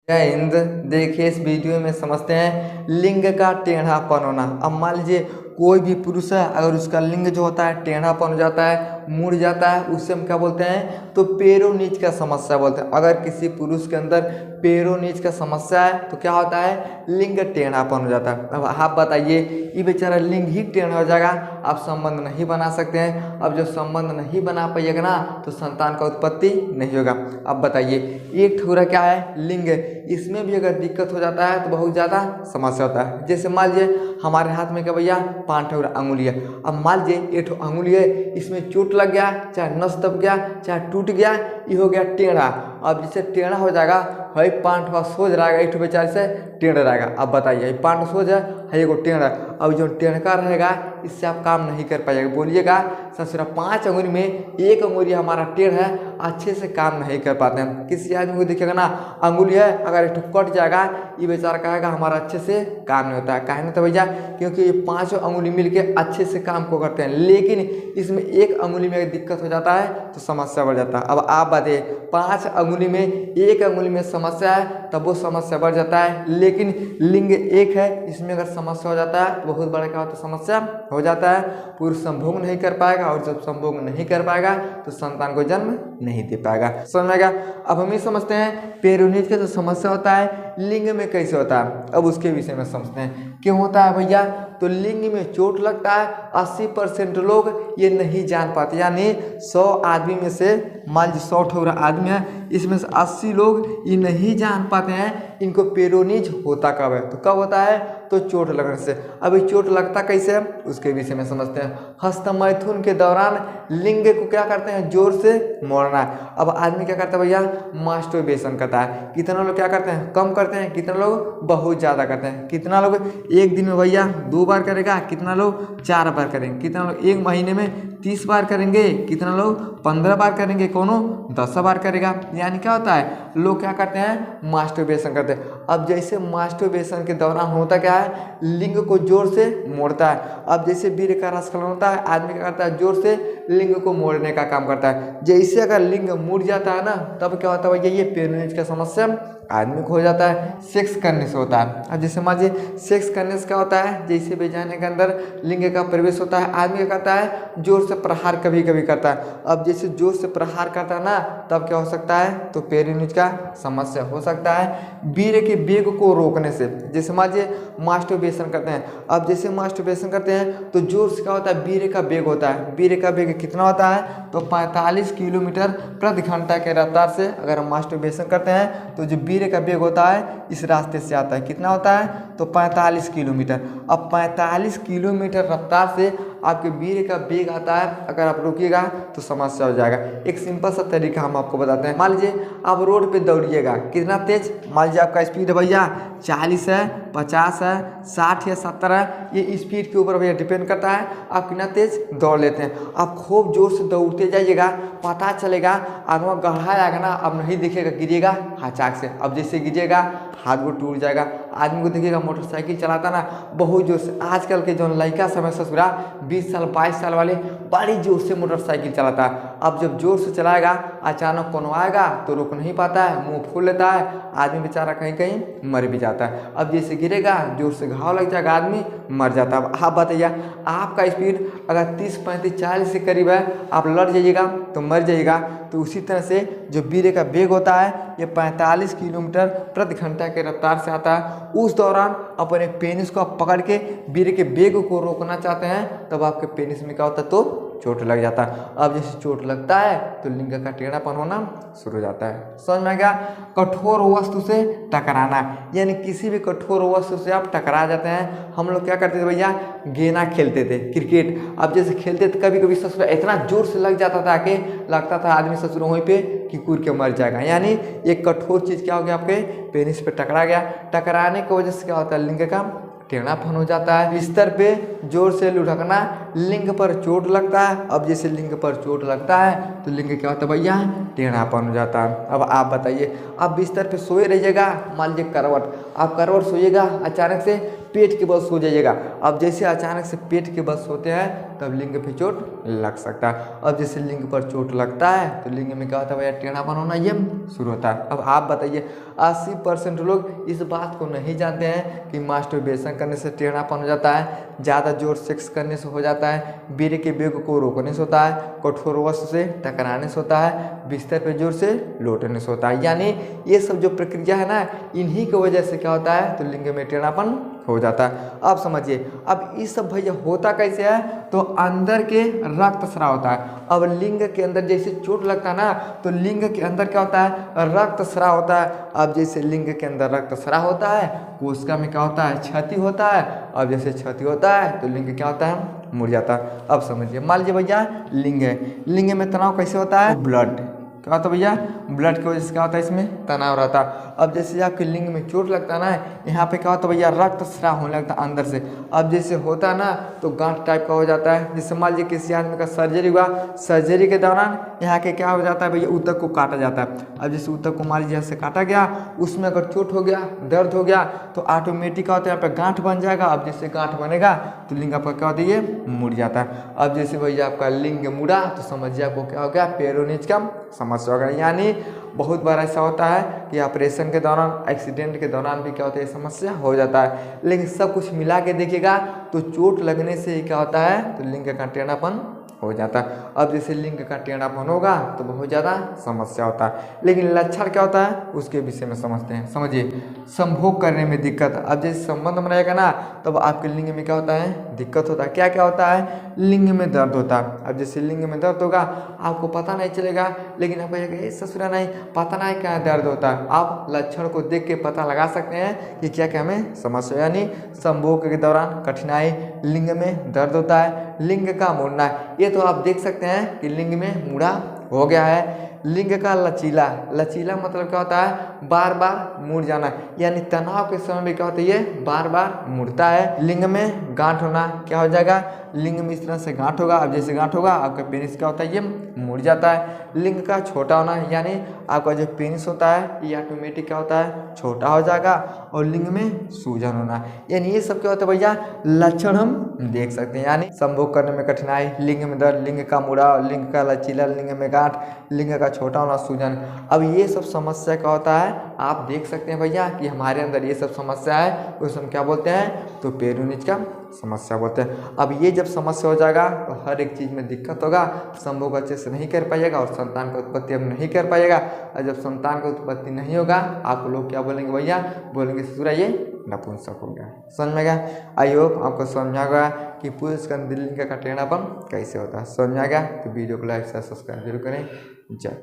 जय हिंद। देखिए इस वीडियो में समझते हैं लिंग का टेढ़ापन होना। अब मान लीजिए कोई भी पुरुष है, अगर उसका लिंग जो होता है टेढ़ापन हो जाता है, मुड़ जाता है, उससे हम क्या बोलते हैं तो पैरों नीच का समस्या बोलते हैं। अगर किसी पुरुष के अंदर पैरों नीच का समस्या है तो क्या होता है, लिंग टेढ़ापन हो जाता है। अब आप बताइए, ये बेचारा लिंग ही टेढ़ा हो जाएगा, आप संबंध नहीं बना सकते हैं। अब जब संबंध नहीं बना पाइएगा ना तो संतान का उत्पत्ति नहीं होगा। अब बताइए एक ठुरा क्या है, लिंग, इसमें भी अगर दिक्कत हो जाता है तो बहुत ज़्यादा समस्या होता है। जैसे मान लीजिए हमारे हाथ में क्या भैया 5 ठो अंगुली है। अब मान लीजिए एक ठो अंगुली है, इसमें चोट लग गया, चाहे नस दब गया, चाहे टूट गया, ये हो गया टेढ़ा। अब जिससे टेढ़ा हो जाएगा, भाई 5 ठो सोच रहेगा, एक ठो बेचारे से टेढ़ा रहेगा। अब बताइए 5 ठो सोच है, एगो टेढ़ा। अब जो टेढ़का रहेगा इससे आप काम नहीं कर पाइएगा। बोलिएगा ससुरा 5 अंगुली में एक अंगुली हमारा टेढ़ है, अच्छे से काम नहीं कर पाते हैं। किसी आदमी को देखिएगा ना अंगुली है, अगर एक कट जाएगा, ये बेचारा कहेगा हमारा अच्छे से काम नहीं होता है। काहे नहीं तो भैया, क्योंकि ये 5 अंगुली मिलके अच्छे से काम को करते हैं, लेकिन इसमें एक अंगुली में दिक्कत हो जाता है तो समस्या बढ़ जाता है। अब आप बताइए 5 अंगुली में एक अंगुली में समस्या है तब वो समस्या बढ़ जाता है, लेकिन लिंग एक है, इसमें अगर समस्या हो जाता है तो बहुत बड़ा क्या होता है, समस्या हो जाता है। पुरुष संभोग नहीं कर पाएगा, और जब संभोग नहीं कर पाएगा तो संतान को जन्म नहीं दे पाएगा। समझ में आएगा। अब हम ये समझते हैं पेरोनिज का जो समस्या होता है लिंग में कैसे होता है, अब उसके विषय में समझते हैं क्यों होता है भैया। तो लिंग में चोट लगता है, 80% लोग ये नहीं जान पाते, यानी 100 आदमी में से मान लीजिए 100 ठो आदमी है, इसमें से 80 लोग ये नहीं जान पाते हैं इनको पेरोनिज होता कब है। तो कब होता है, तो चोट लगने से। अभी चोट लगता कैसे है उसके विषय में समझते हैं। हस्तमैथुन के दौरान लिंग को क्या करते हैं, जोर से मोड़ना है। अब आदमी क्या करता है भैया, मास्टरबेशन करता है। कितना लोग क्या करते हैं, कम करते हैं, कितना लोग बहुत ज़्यादा करते हैं। कितना लोग एक दिन में भैया 2 बार करेगा, कितना लोग 4 बार करेंगे, कितना लोग एक महीने में 30 बार करेंगे, कितना लोग 15 बार करेंगे, कोनो 10 बार करेगा। यानी क्या होता है, लोग क्या करते हैं, मास्टरबेशन करते हैं। अब जैसे मास्टरबेशन के दौरान होता क्या है, लिंग को जोर से मोड़ता है। अब जैसे वीर्य का रसकलन होता है, आदमी क्या करता है, जोर से लिंग को मोड़ने का काम करता है। जैसे अगर लिंग मुड़ जाता है ना, तब क्या होता है भैया, ये पेरोनिज का समस्या आदमी को हो जाता है। सेक्स करने से होता है। अब जैसे मान लीजिए सेक्स करने से क्या होता है, जैसे बेजाने के अंदर लिंग का प्रवेश होता है, आदमी क्या करता है, जोर से प्रहार कभी कभी करता है। अब जैसे जोर से प्रहार करता है ना, तब क्या हो सकता है, तो पेरोनिज का समस्या हो सकता है। वीर्य के वेग को रोकने से, जैसे मान लीजिए मास्टरबेशन करते हैं। अब जैसे मास्टरबेशन करते हैं तो जोर से क्या होता है, वीर्य का वेग होता है। वीर्य का वेग कितना होता है, तो 45 किलोमीटर प्रति घंटा के रफ्तार से अगर हम मास्टरबेशन करते हैं तो जो वीर्य का वेग होता है इस रास्ते से आता है। कितना होता है, तो 45 किलोमीटर। अब 45 किलोमीटर रफ्तार से आपके वीर्य का वेग आता है, अगर आप रुकिएगा तो समस्या हो जाएगा। एक सिंपल सा तरीका हम आपको बताते हैं। मान लीजिए आप रोड पे दौड़िएगा, कितना तेज, मान लीजिए आपका स्पीड भैया 40 है, 50 है, 60 या 70 है, ये स्पीड के ऊपर भैया डिपेंड करता है आप कितना तेज दौड़ लेते हैं। आप खूब जोर से दौड़ते जाइएगा, पता चलेगा आगे गढ़ा आएगा ना, अब नहीं दिखेगा, गिरिएगा हाचाक से। अब जैसे गिरिएगा हाथ को टूट जाएगा। आदमी को देखिएगा मोटरसाइकिल चलाता ना बहुत जोर से, आजकल के जो लड़का समय ससुरा 20 साल 22 साल वाले बड़ी जोर से मोटरसाइकिल चलाता है। अब जब जोर से चलाएगा, अचानक कोनो आएगा तो रुक नहीं पाता है, मुंह खोल लेता है, आदमी बेचारा कहीं कहीं मर भी जाता है। अब जैसे गिरेगा जोर से घाव लग जाएगा, आदमी मर जाता है। अब आप बताइए आपका स्पीड अगर 30 35 40 से करीब है, आप लड़ जाइएगा तो मर जाइएगा। तो उसी तरह से जो वीर्य का वेग होता है ये 45 किलोमीटर प्रति घंटा के रफ्तार से आता है। उस दौरान अपने पेनिस को आप पकड़ के वीर्य के वेग को रोकना चाहते हैं, तब आपके पेनिस में क्या होता है, तो चोट लग जाता है। अब जैसे चोट लगता है तो लिंग का टेढ़ापन होना शुरू हो जाता है। समझ में आ गया। कठोर वस्तु से टकराना, यानी किसी भी कठोर वस्तु से आप टकरा जाते हैं। हम लोग क्या करते थे भैया, गेना खेलते थे, क्रिकेट। अब जैसे खेलते थे कभी कभी ससुर इतना जोर से लग जाता था कि लगता था आदमी ससुर वहीं पे कि कूद के मर जाएगा। यानी एक कठोर चीज़ क्या हो गया, आपके पेनिस पे टकरा गया। टकराने की वजह से क्या होता है, लिंग का टेढ़ापन हो जाता है। बिस्तर पे जोर से लुढ़कना, लिंग पर चोट लगता है। अब जैसे लिंग पर चोट लगता है तो लिंग क्या होता है भैया, टेढ़ापन हो जाता है। अब आप बताइए, आप बिस्तर पे सोए रहिएगा, मान लीजिए करवट, आप करवट सोइएगा, अचानक से पेट के बल सो जाइएगा। अब जैसे अचानक से पेट के बल सोते हैं तब लिंग पे चोट लग सकता है। अब जैसे लिंग पर चोट लगता है तो लिंग में क्या होता है भैया, टेढ़ापन होना ये शुरू होता है। अब आप बताइए 80% लोग इस बात को नहीं जानते हैं कि मास्टरबेशन करने से टेढ़ापन हो जाता है, ज़्यादा जोर सेक्स करने से हो जाता है, बीड़ी के बेग को रोकने से होता है, कठोर वस्तु से टकराने से होता है, बिस्तर पे जोर से लौटने से होता है। यानी ये सब जो प्रक्रिया है ना, इन्हीं की वजह से क्या होता है तो लिंग में टेढ़ापन हो जाता है। अब समझिए, अब ये सब भैया होता कैसे है, तो अंदर के रक्त स्राव होता है। अब लिंग के अंदर जैसे चोट लगता है ना, तो लिंग के अंदर क्या होता है, रक्त स्राव होता है। अब जैसे लिंग के अंदर रक्त स्राव होता है, कोशिका में क्या होता है, क्षति होता है। अब जैसे क्षति होता है तो लिंग क्या होता है, मुड़ जाता है। अब समझिए, मान लीजिए भैया लिंग है, लिंग में तनाव कैसे होता है, ब्लड क्या होता है भैया, ब्लड की वजह से क्या होता है, इसमें तनाव रहता है। अब जैसे आपके लिंग में चोट लगता है ना, यहाँ पे क्या होता है भैया, रक्त स्राव होने लगता है अंदर से। अब जैसे होता है ना तो गांठ टाइप का हो जाता है। जैसे मान लीजिए किसी आदमी का सर्जरी हुआ, सर्जरी के दौरान यहाँ के क्या हो जाता है भैया, ऊतक को काटा जाता है। अब जैसे ऊतक को मान लीजिए से काटा गया, उसमें अगर चोट हो गया, दर्द हो गया, तो ऑटोमेटिक होता है यहाँ पे गांठ बन जाएगा। अब जैसे गांठ बनेगा तो लिंग आपका क्या होता है, ये मुड़ जाता है। अब जैसे भैया आपका लिंग मुड़ा तो समझिए आपको क्या हो गया, पेरोनिज का समस्या हो गया। यानी बहुत बार ऐसा होता है कि ऑपरेशन के दौरान, एक्सीडेंट के दौरान भी क्या होता है, समस्या हो जाता है। लेकिन सब कुछ मिला के देखिएगा तो चोट लगने से ही क्या होता है, तो लिंग का टेढ़ापन हो जाता है। अब जैसे लिंग का टेढ़ापन होगा तो बहुत ज़्यादा समस्या होता है। लेकिन लक्षण क्या होता है उसके विषय में समझते हैं। समझिए, संभोग करने में दिक्कत। अब जैसे संबंध बनाएगा ना तब आपके लिंग में क्या होता है, दिक्कत होता है। क्या क्या होता है, लिंग में दर्द होता है। अब जैसे लिंग में दर्द होगा आपको पता नहीं चलेगा, लेकिन आप कहेंगे ससुरा नहीं पता नहीं क्या दर्द होता है। आप लक्षण को देख के पता लगा सकते हैं कि क्या क्या हमें समस्या, यानी संभोग के दौरान कठिनाई, लिंग में दर्द होता है, लिंग का मुड़ना। ये तो आप देख सकते हैं कि लिंग में मुड़ा हो गया है। लिंग का लचीला, लचीला मतलब क्या होता है, बार बार मुड़ जाना, यानी तनाव के समय में क्या होता है, ये बार बार मुड़ता है। लिंग में गांठ होना, क्या हो जाएगा, लिंग में इस तरह से गांठ होगा। अब जैसे गांठ होगा आपका पेनिस क्या होता है, ये मुड़ जाता है। लिंग का छोटा होना, यानी आपका जो पेनिस होता है ये ऑटोमेटिक क्या होता है, छोटा हो जाएगा। और लिंग में सूजन होना, यानी ये सब क्या होता है भैया, लक्षण हम देख सकते हैं। यानी संभोग करने में कठिनाई, लिंग में दर्द, लिंग का मुड़ा, लिंग का लचीला, लिंग में गांठ, लिंग का छोटा होना, सूजन। अब ये सब समस्या क्या होता है, आप देख सकते हैं भैया कि हमारे अंदर ये सब समस्या है, उसे हम क्या बोलते हैं, तो पेरोनिज का समस्या बोलते हैं। अब ये जब समस्या हो जाएगा तो हर एक चीज़ में दिक्कत होगा, संभोग अच्छे से नहीं कर पाइएगा और संतान का उत्पत्ति अब नहीं कर पाइएगा। और जब संतान का उत्पत्ति नहीं होगा आप लोग क्या बोलेंगे भैया, बोलेंगे ससुरा ये नपुंसक हो गया। समझ में गया? आई होप आपको समझ में आ गया कि पुरुष का लिंग का टेढ़ापन कैसे होता है। समझ में आ गया तो वीडियो को लाइक शेयर सब्सक्राइब जरूर करें। जय।